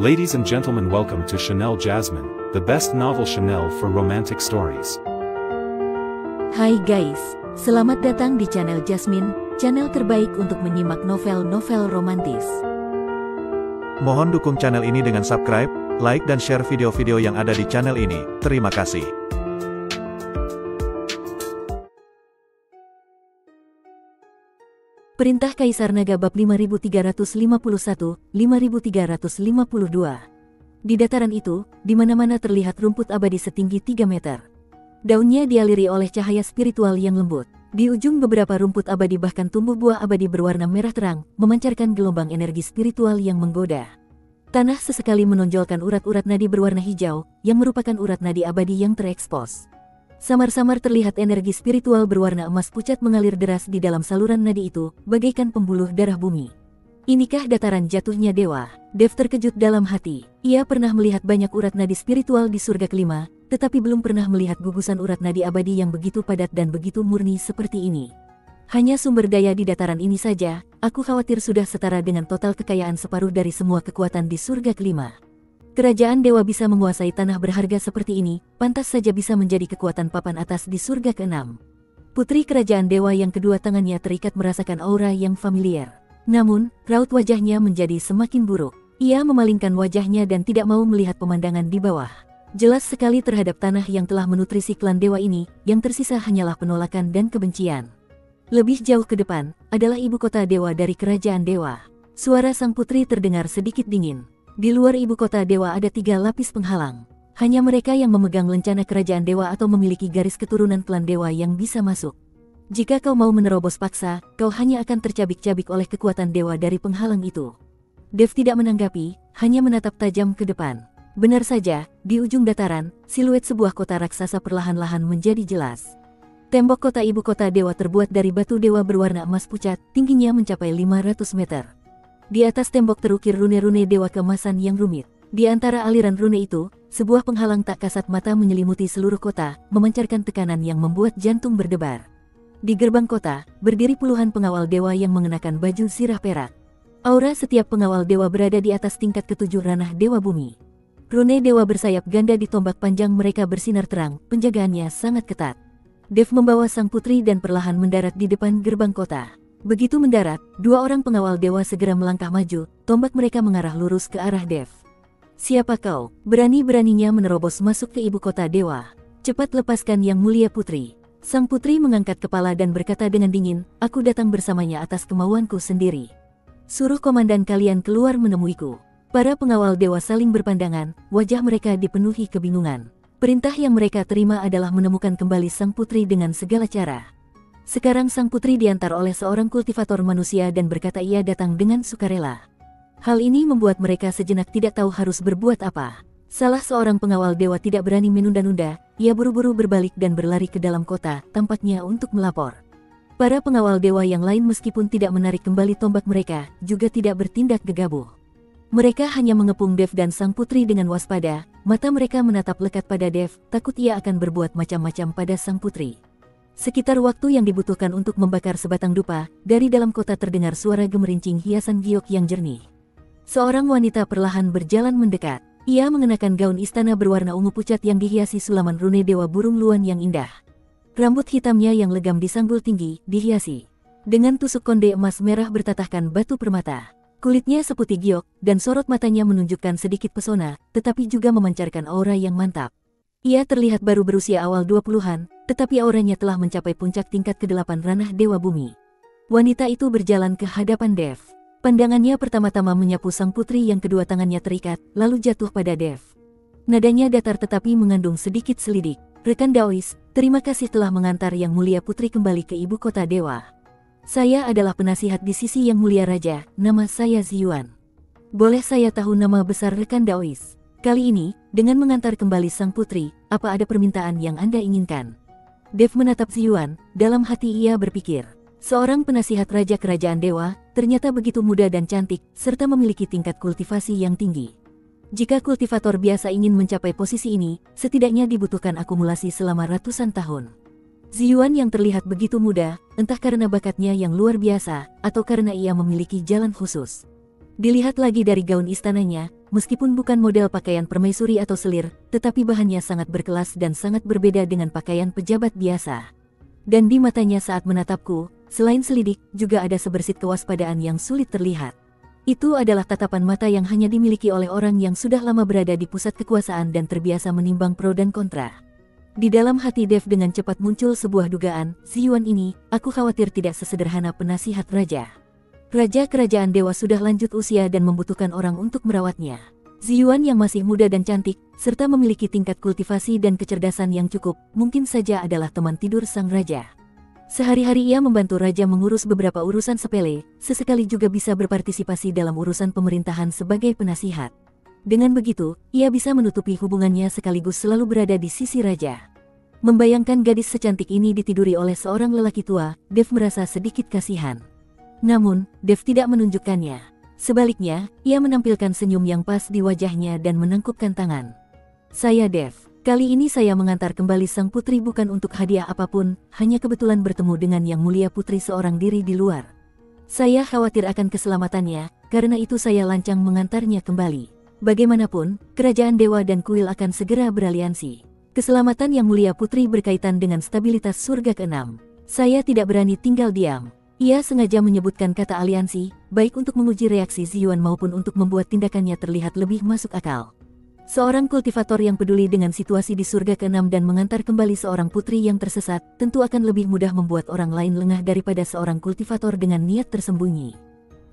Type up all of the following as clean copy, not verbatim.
Ladies and gentlemen, welcome to Chanel Jasmine, the best novel Chanel for romantic stories. Hai guys, selamat datang di channel Jasmine, channel terbaik untuk menyimak novel-novel romantis. Mohon dukung channel ini dengan subscribe, like dan share video-video yang ada di channel ini. Terima kasih. Perintah Kaisar Naga bab 5351-5352. Di dataran itu, di mana-mana terlihat rumput abadi setinggi 3 meter. Daunnya dialiri oleh cahaya spiritual yang lembut. Di ujung beberapa rumput abadi bahkan tumbuh buah abadi berwarna merah terang, memancarkan gelombang energi spiritual yang menggoda. Tanah sesekali menonjolkan urat-urat nadi berwarna hijau, yang merupakan urat nadi abadi yang terekspos. Samar-samar terlihat energi spiritual berwarna emas pucat mengalir deras di dalam saluran nadi itu, bagaikan pembuluh darah bumi. Inikah dataran jatuhnya dewa? Dev terkejut dalam hati. Ia pernah melihat banyak urat nadi spiritual di surga kelima, tetapi belum pernah melihat gugusan urat nadi abadi yang begitu padat dan begitu murni seperti ini. Hanya sumber daya di dataran ini saja, aku khawatir sudah setara dengan total kekayaan separuh dari semua kekuatan di surga kelima. Kerajaan dewa bisa menguasai tanah berharga seperti ini, pantas saja bisa menjadi kekuatan papan atas di surga ke-6. Putri kerajaan dewa yang kedua tangannya terikat merasakan aura yang familiar. Namun, raut wajahnya menjadi semakin buruk. Ia memalingkan wajahnya dan tidak mau melihat pemandangan di bawah. Jelas sekali terhadap tanah yang telah menutrisi klan dewa ini, yang tersisa hanyalah penolakan dan kebencian. Lebih jauh ke depan, adalah ibu kota dewa dari kerajaan dewa. Suara sang putri terdengar sedikit dingin. Di luar ibu kota dewa ada 3 lapis penghalang. Hanya mereka yang memegang lencana kerajaan dewa atau memiliki garis keturunan klan dewa yang bisa masuk. Jika kau mau menerobos paksa, kau hanya akan tercabik-cabik oleh kekuatan dewa dari penghalang itu. Dev tidak menanggapi, hanya menatap tajam ke depan. Benar saja, di ujung dataran, siluet sebuah kota raksasa perlahan-lahan menjadi jelas. Tembok kota ibu kota dewa terbuat dari batu dewa berwarna emas pucat, tingginya mencapai 500 meter. Di atas tembok terukir rune-rune dewa keemasan yang rumit. Di antara aliran rune itu, sebuah penghalang tak kasat mata menyelimuti seluruh kota, memancarkan tekanan yang membuat jantung berdebar. Di gerbang kota, berdiri puluhan pengawal dewa yang mengenakan baju sirah perak. Aura setiap pengawal dewa berada di atas tingkat ke-7 ranah dewa bumi. Rune dewa bersayap ganda di tombak panjang mereka bersinar terang, penjagaannya sangat ketat. Dev membawa sang putri dan perlahan mendarat di depan gerbang kota. Begitu mendarat, 2 orang pengawal dewa segera melangkah maju, tombak mereka mengarah lurus ke arah Dev. Siapa kau? Berani-beraninya menerobos masuk ke ibu kota dewa. Cepat lepaskan yang mulia putri. Sang putri mengangkat kepala dan berkata dengan dingin, aku datang bersamanya atas kemauanku sendiri. Suruh komandan kalian keluar menemuiku. Para pengawal dewa saling berpandangan, wajah mereka dipenuhi kebingungan. Perintah yang mereka terima adalah menemukan kembali sang putri dengan segala cara. Sekarang sang putri diantar oleh seorang kultivator manusia dan berkata ia datang dengan sukarela. Hal ini membuat mereka sejenak tidak tahu harus berbuat apa. Salah seorang pengawal dewa tidak berani menunda-nunda, ia buru-buru berbalik dan berlari ke dalam kota, tampaknya untuk melapor. Para pengawal dewa yang lain meskipun tidak menarik kembali tombak mereka, juga tidak bertindak gegabah. Mereka hanya mengepung Dev dan sang putri dengan waspada, mata mereka menatap lekat pada Dev, takut ia akan berbuat macam-macam pada sang putri. Sekitar waktu yang dibutuhkan untuk membakar sebatang dupa, dari dalam kota terdengar suara gemerincing hiasan giok yang jernih. Seorang wanita perlahan berjalan mendekat. Ia mengenakan gaun istana berwarna ungu pucat yang dihiasi sulaman rune dewa burung luan yang indah. Rambut hitamnya yang legam disanggul tinggi, dihiasi dengan tusuk konde emas merah bertatahkan batu permata. Kulitnya seputih giok, dan sorot matanya menunjukkan sedikit pesona, tetapi juga memancarkan aura yang mantap. Ia terlihat baru berusia awal 20-an, tetapi auranya telah mencapai puncak tingkat ke-8 ranah dewa bumi. Wanita itu berjalan ke hadapan Dev. Pandangannya pertama-tama menyapu sang putri yang kedua tangannya terikat, lalu jatuh pada Dev. Nadanya datar tetapi mengandung sedikit selidik. Rekan Daois, terima kasih telah mengantar yang mulia putri kembali ke ibu kota dewa. Saya adalah penasihat di sisi yang mulia raja, nama saya Ziyuan. Boleh saya tahu nama besar rekan Daois? Kali ini, dengan mengantar kembali sang putri, apa ada permintaan yang Anda inginkan? Dev menatap Ziyuan, dalam hati ia berpikir. Seorang penasihat raja kerajaan dewa, ternyata begitu muda dan cantik, serta memiliki tingkat kultivasi yang tinggi. Jika kultivator biasa ingin mencapai posisi ini, setidaknya dibutuhkan akumulasi selama ratusan tahun. Ziyuan yang terlihat begitu muda, entah karena bakatnya yang luar biasa, atau karena ia memiliki jalan khusus. Dilihat lagi dari gaun istananya, meskipun bukan model pakaian permaisuri atau selir, tetapi bahannya sangat berkelas dan sangat berbeda dengan pakaian pejabat biasa. Dan di matanya saat menatapku, selain selidik, juga ada sebersit kewaspadaan yang sulit terlihat. Itu adalah tatapan mata yang hanya dimiliki oleh orang yang sudah lama berada di pusat kekuasaan dan terbiasa menimbang pro dan kontra. Di dalam hati Dev dengan cepat muncul sebuah dugaan, Ziyuan ini, aku khawatir tidak sesederhana penasihat raja. Raja kerajaan dewa sudah lanjut usia dan membutuhkan orang untuk merawatnya. Ziyuan yang masih muda dan cantik, serta memiliki tingkat kultivasi dan kecerdasan yang cukup, mungkin saja adalah teman tidur sang raja. Sehari-hari ia membantu raja mengurus beberapa urusan sepele, sesekali juga bisa berpartisipasi dalam urusan pemerintahan sebagai penasihat. Dengan begitu, ia bisa menutupi hubungannya sekaligus selalu berada di sisi raja. Membayangkan gadis secantik ini ditiduri oleh seorang lelaki tua, Dev merasa sedikit kasihan. Namun, Dev tidak menunjukkannya. Sebaliknya, ia menampilkan senyum yang pas di wajahnya dan menangkupkan tangan. Saya Dev. Kali ini saya mengantar kembali sang putri bukan untuk hadiah apapun, hanya kebetulan bertemu dengan yang mulia putri seorang diri di luar. Saya khawatir akan keselamatannya, karena itu saya lancang mengantarnya kembali. Bagaimanapun, kerajaan dewa dan kuil akan segera beraliansi. Keselamatan yang mulia putri berkaitan dengan stabilitas surga ke-6. Saya tidak berani tinggal diam. Ia sengaja menyebutkan kata aliansi, baik untuk menguji reaksi Ziyuan maupun untuk membuat tindakannya terlihat lebih masuk akal. Seorang kultivator yang peduli dengan situasi di surga ke-6 dan mengantar kembali seorang putri yang tersesat, tentu akan lebih mudah membuat orang lain lengah daripada seorang kultivator dengan niat tersembunyi.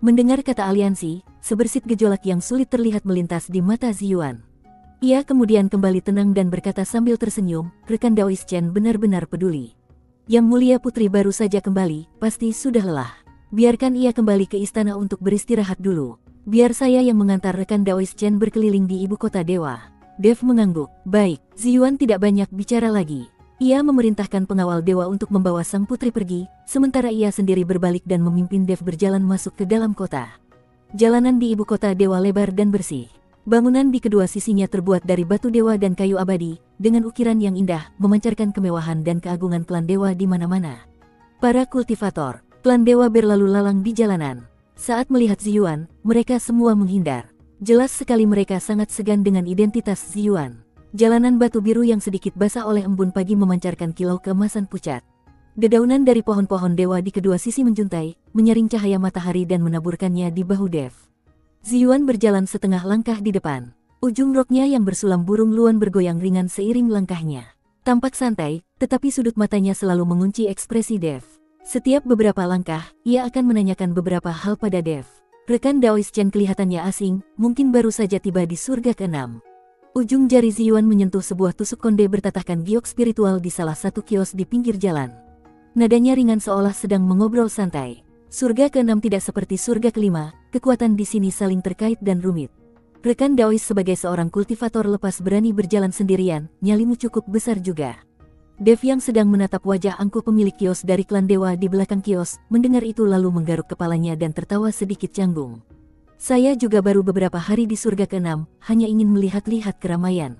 Mendengar kata aliansi, sebersit gejolak yang sulit terlihat melintas di mata Ziyuan. Ia kemudian kembali tenang dan berkata sambil tersenyum, rekan Daois Chen benar-benar peduli. Yang mulia putri baru saja kembali, pasti sudah lelah. Biarkan ia kembali ke istana untuk beristirahat dulu. Biar saya yang mengantar rekan Daois Chen berkeliling di ibu kota dewa. Dev mengangguk. Baik, Ziyuan tidak banyak bicara lagi. Ia memerintahkan pengawal dewa untuk membawa sang putri pergi, sementara ia sendiri berbalik dan memimpin Dev berjalan masuk ke dalam kota. Jalanan di ibu kota dewa lebar dan bersih. Bangunan di kedua sisinya terbuat dari batu dewa dan kayu abadi, dengan ukiran yang indah, memancarkan kemewahan dan keagungan klan dewa di mana-mana. Para kultivator, klan dewa berlalu lalang di jalanan. Saat melihat Ziyuan, mereka semua menghindar. Jelas sekali mereka sangat segan dengan identitas Ziyuan. Jalanan batu biru yang sedikit basah oleh embun pagi memancarkan kilau keemasan pucat. Dedaunan dari pohon-pohon dewa di kedua sisi menjuntai, menyaring cahaya matahari dan menaburkannya di bahu Dev. Ziyuan berjalan setengah langkah di depan. Ujung roknya yang bersulam burung luan bergoyang ringan seiring langkahnya. Tampak santai, tetapi sudut matanya selalu mengunci ekspresi Dev. Setiap beberapa langkah, ia akan menanyakan beberapa hal pada Dev. Rekan Daois Chen kelihatannya asing, mungkin baru saja tiba di surga ke-6. Ujung jari Ziyuan menyentuh sebuah tusuk konde bertatahkan giok spiritual di salah satu kios di pinggir jalan. Nadanya ringan seolah sedang mengobrol santai. Surga ke-6 tidak seperti surga ke-5, kekuatan di sini saling terkait dan rumit. Rekan Daois sebagai seorang kultivator lepas berani berjalan sendirian, nyalimu cukup besar juga. Dev yang sedang menatap wajah angkuh pemilik kios dari klan dewa di belakang kios, mendengar itu lalu menggaruk kepalanya dan tertawa sedikit canggung. Saya juga baru beberapa hari di surga ke-6, hanya ingin melihat-lihat keramaian.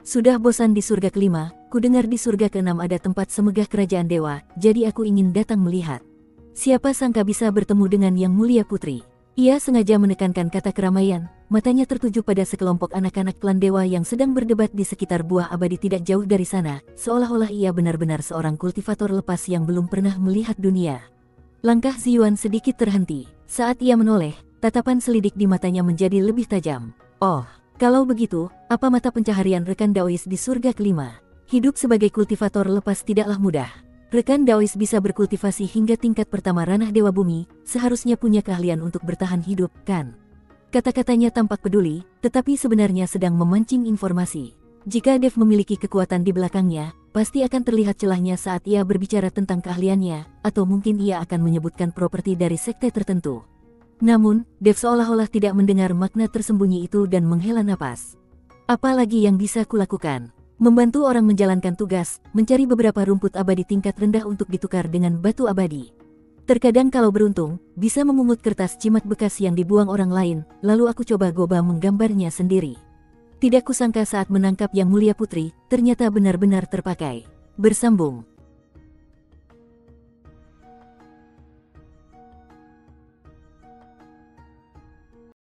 Sudah bosan di surga ke-5, ku dengar di surga ke-6 ada tempat semegah kerajaan dewa, jadi aku ingin datang melihat. Siapa sangka bisa bertemu dengan yang mulia putri. Ia sengaja menekankan kata keramaian, matanya tertuju pada sekelompok anak-anak klan dewa yang sedang berdebat di sekitar buah abadi tidak jauh dari sana, seolah-olah ia benar-benar seorang kultivator lepas yang belum pernah melihat dunia. Langkah Ziyuan sedikit terhenti. Saat ia menoleh, tatapan selidik di matanya menjadi lebih tajam. Oh, kalau begitu, apa mata pencaharian rekan Daois di surga ke-5? Hidup sebagai kultivator lepas tidaklah mudah. Rekan Daois bisa berkultivasi hingga tingkat pertama ranah Dewa Bumi, seharusnya punya keahlian untuk bertahan hidup, kan? Kata-katanya tampak peduli, tetapi sebenarnya sedang memancing informasi. Jika Dev memiliki kekuatan di belakangnya, pasti akan terlihat celahnya saat ia berbicara tentang keahliannya, atau mungkin ia akan menyebutkan properti dari sekte tertentu. Namun, Dev seolah-olah tidak mendengar makna tersembunyi itu dan menghela napas. Apalagi yang bisa kulakukan? Membantu orang menjalankan tugas, mencari beberapa rumput abadi tingkat rendah untuk ditukar dengan batu abadi. Terkadang kalau beruntung, bisa memungut kertas jimat bekas yang dibuang orang lain, lalu aku coba menggambarnya sendiri. Tidak kusangka saat menangkap Yang Mulia Putri, ternyata benar-benar terpakai. Bersambung.